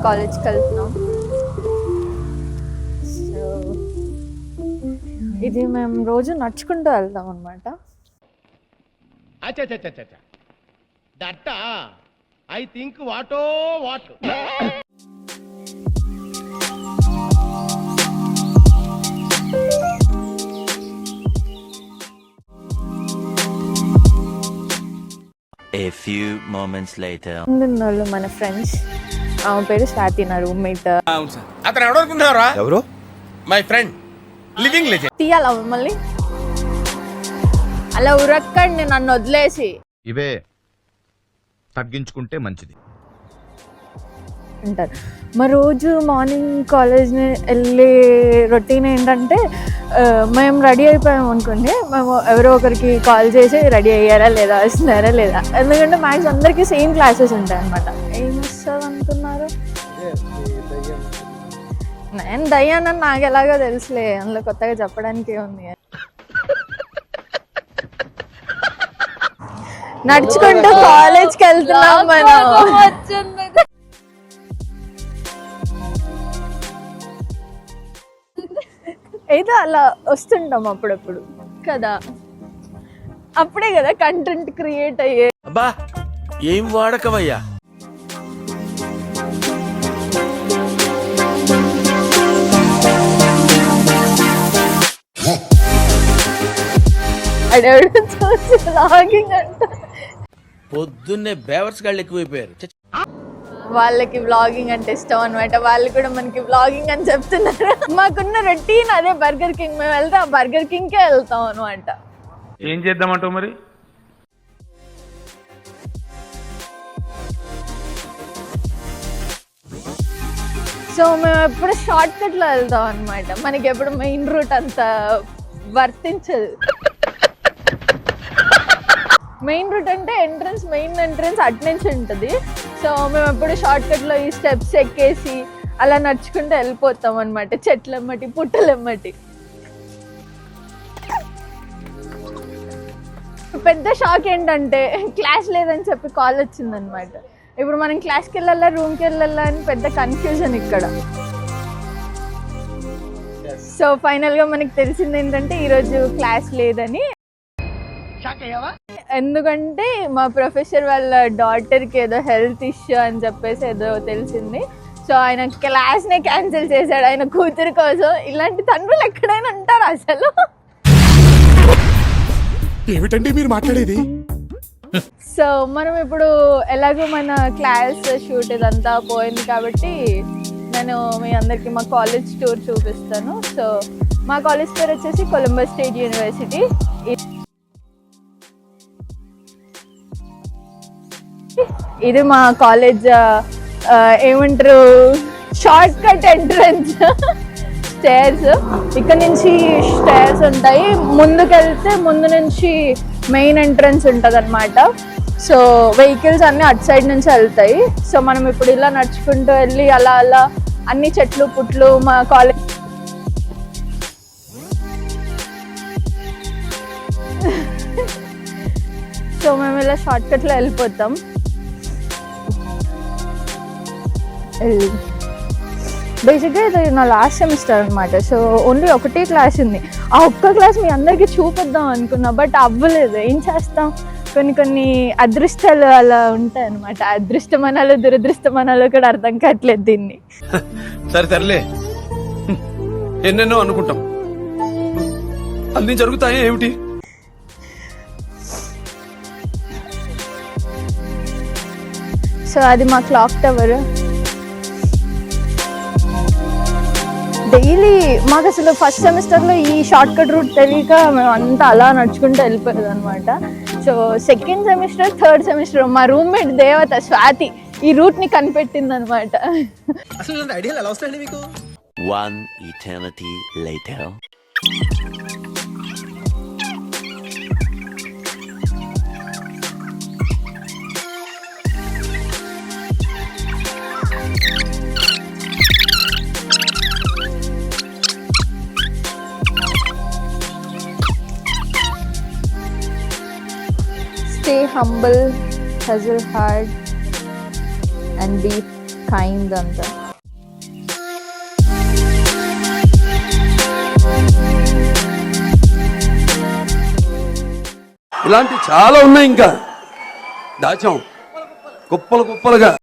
కాలేజ్కి వెళ్తున్నాం. సో ఇది మేము రోజు నడుచుకుంటూ వెళ్తాం అనమాట. దట్ ఐ థింక్ వాటో what. A few moments later. ముందున్నోళ్ళు మన ఫ్రెండ్స్. ఆమె పేరు స్వాతి, నా రూమ్మేట్. అతను ఎవరనుకుంటున్నారా? ఎవరు? My friend, living legend. తీయాలా మమ్మల్ని? అలా ఉరక్కండి నన్ను వదిలేసి. ఇవే తగ్గించుకుంటే మంచిది అంటారు. మా రోజు మార్నింగ్ కాలేజ్ని వెళ్ళే రొటీన్ ఏంటంటే, మేము రెడీ అయిపోయాం అనుకోండి, మేము ఎవరో ఒకరికి కాల్ చేసి రెడీ అయ్యారా లేదా, వస్తున్నారా లేదా. ఎందుకంటే మ్యాథ్స్ అందరికీ సేమ్ క్లాసెస్ ఉంటాయి అనమాట. ఏం వస్తుంది అనుకున్నారు? నేను దయ్యానని నాకు ఎలాగో తెలుసులే, అందులో కొత్తగా చెప్పడానికి ఏముంది. నడుచుకుంటూ కాలేజ్కి వెళ్తున్నాం మనం. ఏదో అలా వస్తుంటాం అప్పుడప్పుడు కదా, అప్పుడే కదా కంటెంట్ క్రియేట్ అయ్యే. అబ్బా ఏం వాడకవయ్యా. అడేవాడు చూసి వ్లాగింగ్ అంట. పొద్దున్నే బేవర్స్ గాళ్ళు ఎక్కువైపోయారు. వాళ్ళకి వ్లాగింగ్ అంటే ఇష్టం అనమాట. వాళ్ళు కూడా మనకి వ్లాగింగ్ అని చెప్తున్నారు. మాకున్న రొటీన్ అదే, బర్గర్ కింగ్. మేము వెళ్తే ఆ బర్గర్ కింగ్కే వెళ్తాం అనమాట. ఏం చేద్దామంటావు మరి? సో మేము ఎప్పుడు షార్ట్ కట్లో వెళ్తాం అనమాట. మనకి ఎప్పుడు మెయిన్ రూట్ అంత వర్తించదు. మెయిన్ రూట్ అంటే మెయిన్ ఎంట్రన్స్ అటు నుంచి ఉంటుంది. సో మేము ఎప్పుడు షార్ట్ కట్లో ఈ స్టెప్స్ ఎక్కేసి అలా నడుచుకుంటూ వెళ్ళిపోతాం అనమాట, చెట్లెమ్మటి పుట్టలెమ్మటి. పెద్ద షాక్ ఏంటంటే, క్లాస్ లేదని చెప్పి కాల్ వచ్చిందనమాట. ఇప్పుడు మనం క్లాస్కి వెళ్ళాలా రూమ్కి వెళ్ళాలా అని పెద్ద కన్ఫ్యూజన్ ఇక్కడ. సో ఫైనల్గా మనకి తెలిసింది ఏంటంటే ఈరోజు క్లాస్ లేదని. ఎందుకంటే మా ప్రొఫెసర్ వాళ్ళ డాటర్కి ఏదో హెల్త్ ఇష్యూ అని చెప్పేసి ఏదో తెలిసింది. సో ఆయన క్లాస్నే క్యాన్సిల్ చేశాడు ఆయన కూతురు కోసం. ఇలాంటి తండ్రులు ఎక్కడైనా ఉంటారు అసలు? ఏమిటండి మీరు మాట్లాడేది? సో మనం ఇప్పుడు ఎలాగో మన క్లాస్ షూట్ ఇదంతా పోయింది కాబట్టి నేను మీ అందరికీ మా కాలేజ్ టూర్ చూపిస్తాను. సో మా కాలేజ్ పేరు వచ్చేసి కొలంబస్ స్టేట్ యూనివర్సిటీ. ఇది మా కాలేజ్ ఏమంటారు, షార్ట్ కట్ ఎంట్రన్స్ స్టేర్స్. ఇక్కడ నుంచి స్టేర్స్ ఉంటాయి. ముందుకెళ్తే ముందు నుంచి మెయిన్ ఎంట్రన్స్ ఉంటుంది అనమాట. సో వెహికల్స్ అన్నీ అటు సైడ్ నుంచి వెళ్తాయి. సో మనం ఇప్పుడు ఇలా నడుచుకుంటూ వెళ్ళి అలా అలా అన్ని చెట్లు పుట్లు మా కాలేజ్. సో మేము ఇలా షార్ట్ కట్లో వెళ్ళిపోతాం. బేసిక్గా ఇది నా లాస్ట్ సెమిస్టర్ అనమాట. సో ఓన్లీ ఒకటే క్లాస్ ఉంది. ఆ ఒక్క క్లాస్ మీ అందరికీ చూపిద్దాం అనుకున్నా, బట్ అవ్వలేదు. ఏం చేస్తాం, కొన్ని అదృష్టాలు అలా ఉంటాయి అనమాట. అదృష్టమనాలో దురదృష్టమనాలో కూడా అర్థం కావట్లేదు దీన్ని. సరేలే, ఎన్నెన్నో అనుకుంటాం, అన్ని జరుగుతాయి ఏమిటి? సో అది మా క్లాక్ టవర్. డైలీ మాకు అసలు ఫస్ట్ సెమిస్టర్లో ఈ షార్ట్ కట్ రూట్ తెలియక మేము అంతా అలా నడుచుకుంటూ వెళ్ళిపోయేది అనమాట. So second semester third semester మా రూమ్మేట్ దేవత స్వాతి ఈ రూట్ని కనిపెట్టింది అనమాట. అసలు ఐడియాలు ఎలా వస్తాయండి మీకు? One eternity later. Stay humble, hustle hard, and be kind అంతా. ఇలాంటి చాలా ఉన్నాయి, ఇంకా దాచాం కుప్పలు కుప్పలుగా.